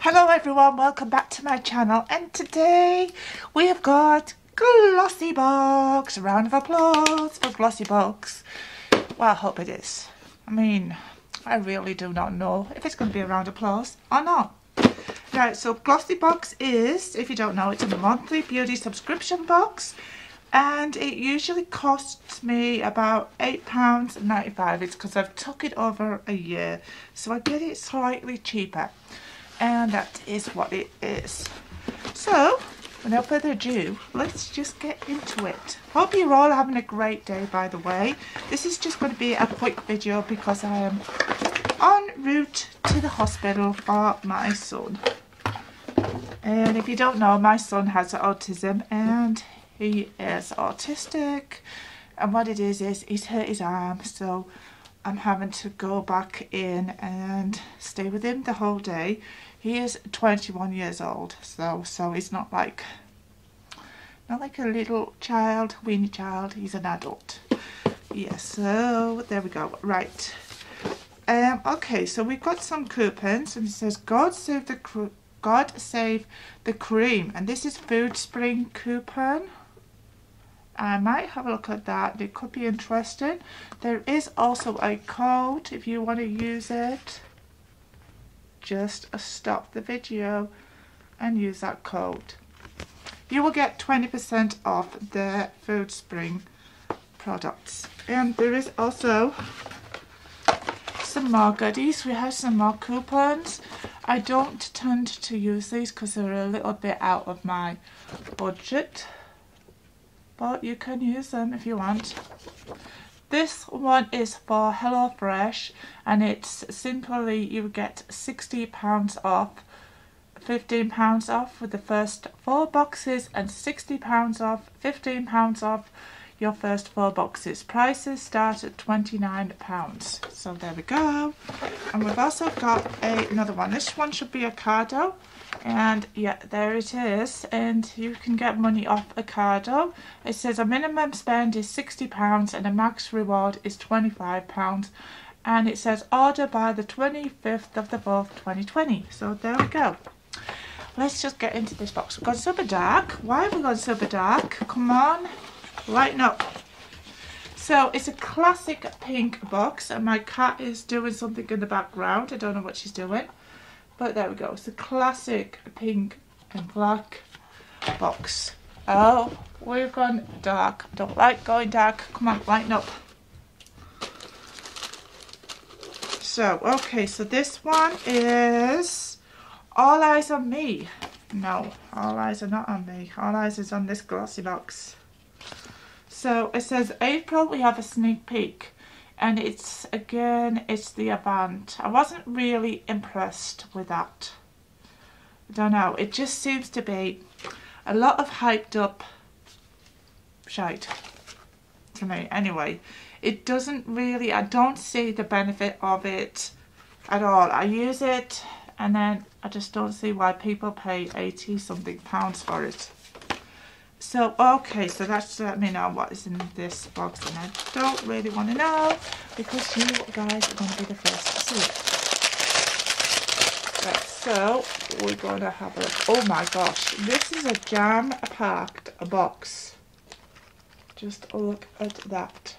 Hello everyone, welcome back to my channel, and today we have got Glossybox. A round of applause for Glossybox. Well, I hope it is. I mean, I really do not know if it's going to be a round of applause or not. Right, so Glossybox is, if you don't know, it's a monthly beauty subscription box, and it usually costs me about £8.95. It's because I've took it over a year, so I get it slightly cheaper. And that is what it is. So, without further ado, let's just get into it. Hope you're all having a great day, by the way. This is just going to be a quick video because I am en route to the hospital for my son. And if you don't know, my son has autism and he is autistic. And what it is he's hurt his arm, so I'm having to go back in and stay with him the whole day. He is 21 years old, so he's not like a little child, weenie child. He's an adult. Yeah, so there we go. Right. Okay, so we've got some coupons, and it says God save the cream, and this is Food Spring coupon. I might have a look at that. It could be interesting. There is also a code if you want to use it. Just stop the video and use that code. You will get 20% off the Food Spring products. And there is also some more goodies. We have some more coupons. I don't tend to use these because they're a little bit out of my budget, but you can use them if you want. This one is for HelloFresh, and it's simply you get £60 off, £15 off with the first 4 boxes, and £60 off, £15 off your first 4 boxes. Prices start at £29. So there we go. And we've also got another one. This one should be a Ocado. And yeah, there it is, and you can get money off Ocado. It says a minimum spend is £60 and a max reward is £25, and it says order by the 25th of the 4th 2020. So there we go. Let's just get into this box. We've gone super dark. Why have we gone super dark? Come on, lighten up. So it's a classic pink box, and my cat is doing something in the background. I don't know what she's doing. But there we go. It's a classic pink and black box. Oh, we've gone dark. I don't like going dark. Come on, lighten up. So, okay, so this one is All Eyes on Me. No, all eyes are not on me. All eyes is on this Glossybox. So it says April, we have a sneak peek. And it's, again, it's the Avant. I wasn't really impressed with that. I don't know. It just seems to be a lot of hyped up shite to me. Anyway, it doesn't really, I don't see the benefit of it at all. I use it and then I just don't see why people pay 80 something pounds for it. So, okay, so that's let me know what is in this box, and I don't really want to know because you guys are going to be the first to see it. Right, so we're going to have a look. Oh my gosh, this is a jam-packed box. Just look at that.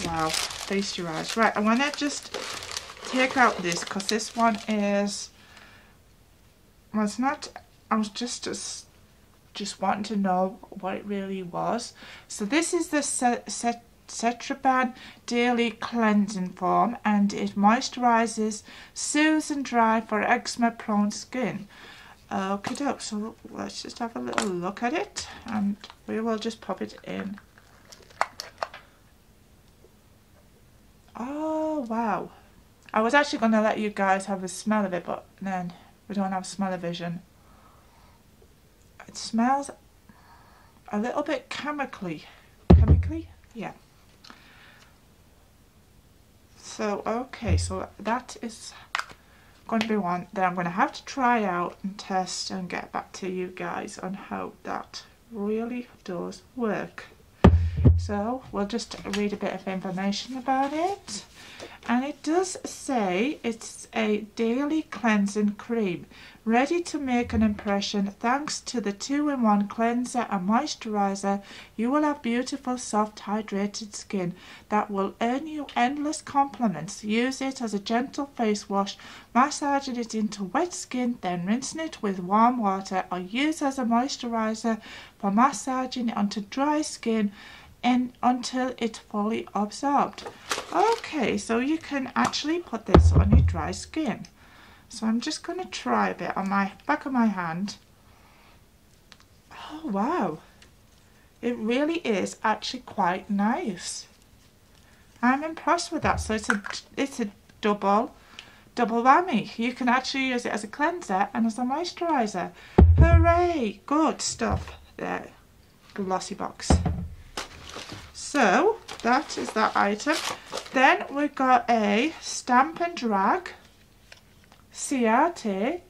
Wow, feast your eyes. Right, I want to just take out this because this one is, well, it's not, I was just wanting to know what it really was. So this is the Cetraban Daily Cleansing Foam, and it moisturizes, soothes and dry for eczema prone skin. Okay, so let's just have a little look at it, and we will just pop it in. Oh wow, I was actually going to let you guys have a smell of it, but then we don't have smell-o-vision. It smells a little bit chemically. Yeah. So, okay, so that is going to be one that I'm going to have to try out and test and get back to you guys on how that really does work. So, we'll just read a bit of information about it. And it does say it's a daily cleansing cream, ready to make an impression. Thanks to the 2-in-1 cleanser and moisturizer, you will have beautiful, soft, hydrated skin that will earn you endless compliments. Use it as a gentle face wash, massaging it into wet skin, then rinsing it with warm water, or use as a moisturizer for massaging onto dry skin and until it's fully absorbed. Okay, so you can actually put this on your dry skin. So I'm just going to try a bit on my back of my hand. Oh wow, it really is actually quite nice. I'm impressed with that. So it's a double whammy. You can actually use it as a cleanser and as a moisturizer. Hooray! Good stuff there, Glossybox. So that is that item. Then we've got a Stamp and Drag CRT.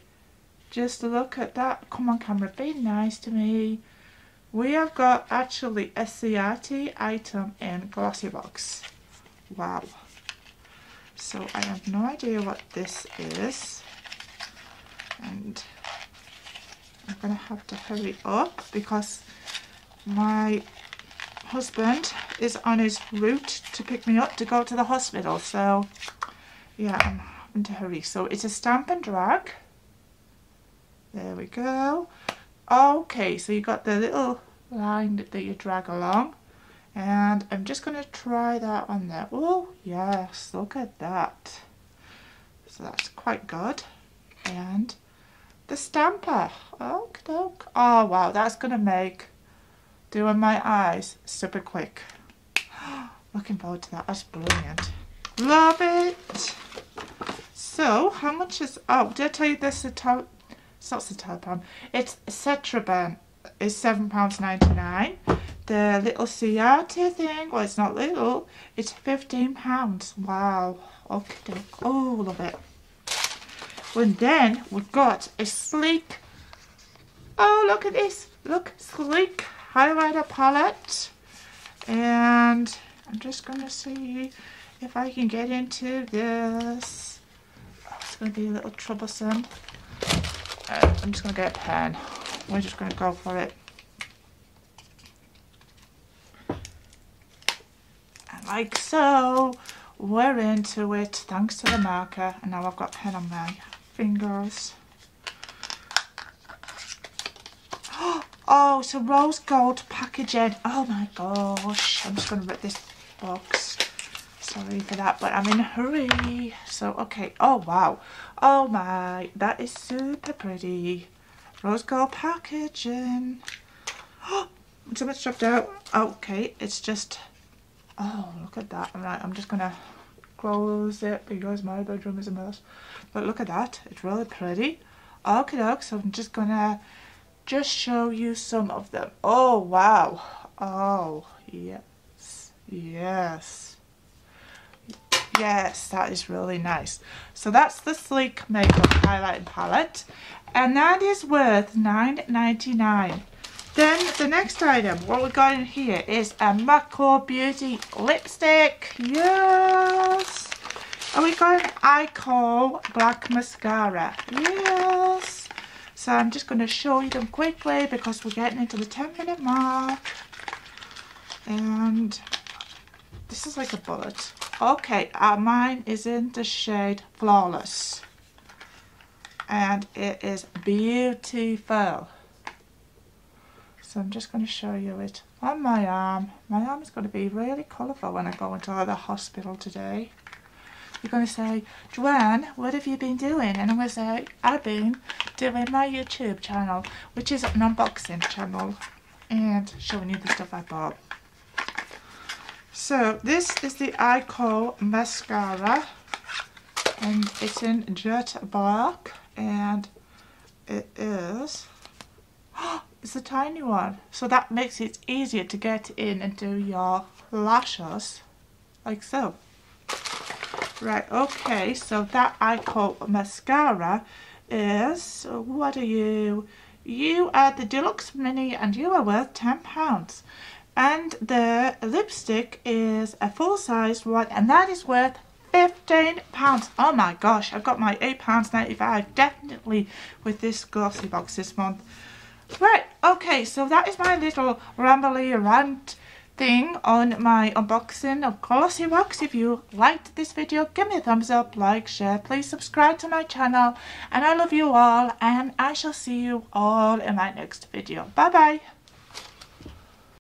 Just look at that. Come on camera, be nice to me. We have got actually a CRT item in Glossybox. Wow. So I have no idea what this is. And I'm going to have to hurry up because my husband is on his route to pick me up to go to the hospital, so yeah, I'm having to hurry. So it's a Stamp and Drag. There we go. Okay, so you got the little line that you drag along, and I'm just going to try that on there. Oh yes, look at that. So that's quite good. And the stamper. Oh wow, that's going to make doing my eyes super quick. Looking forward to that. That's brilliant. Love it. So how much is, oh, did I tell you this? It's not Cetapon. It's Cetraban. Is £7.99. The little CRT thing, well, it's not little, it's £15. Wow. Okay. Oh, love it. And then we've got a sleek, oh, look at this. Look, sleek highlighter palette. And I'm just going to see if I can get into this. Oh, it's going to be a little troublesome. I'm just going to get a pen. We're just going to go for it. And like so, we're into it thanks to the marker. And now I've got pen on my fingers. Oh, it's a rose gold packaging. Oh my gosh. I'm just going to rip this box. Sorry for that, but I'm in a hurry. So, okay. Oh, wow. Oh my. That is super pretty. Rose gold packaging. Oh, so much dropped out. Okay, it's just, oh, look at that. Right, I'm just going to close it because my bedroom is a mess. But look at that. It's really pretty. Okay, so I'm just going to just show you some of them. Oh, wow. Oh, yes. Yes. Yes, that is really nice. So that's the Sleek Makeup Highlighting Palette. And that is worth $9.99. Then the next item, what we got in here is a Macro Beauty lipstick. Yes. And we got an Ico black mascara. Yes. So I'm just going to show you them quickly because we're getting into the 10-minute mark. And this is like a bullet. Okay, mine is in the shade Flawless. And it is beautiful. So I'm just going to show you it on my arm. My arm is going to be really colourful when I go into the hospital today. You're going to say, Joanne, what have you been doing? And I'm going to say, I've been doing my YouTube channel, which is an unboxing channel, and showing you the stuff I bought. So this is the Ico mascara, and it's in jet black, and it is, it's a tiny one, so that makes it easier to get in and do your lashes, like so. Right, okay, so that Ico mascara is, what are you? You are the deluxe mini and you are worth £10. And the lipstick is a full-sized one and that is worth £15. Oh my gosh, I've got my £8.95 definitely with this Glossybox this month. Right, okay, so that is my little rambly rant thing on my unboxing of Glossybox. If you liked this video, give me a thumbs up, like, share, please subscribe to my channel, and I love you all, and I shall see you all in my next video. Bye bye.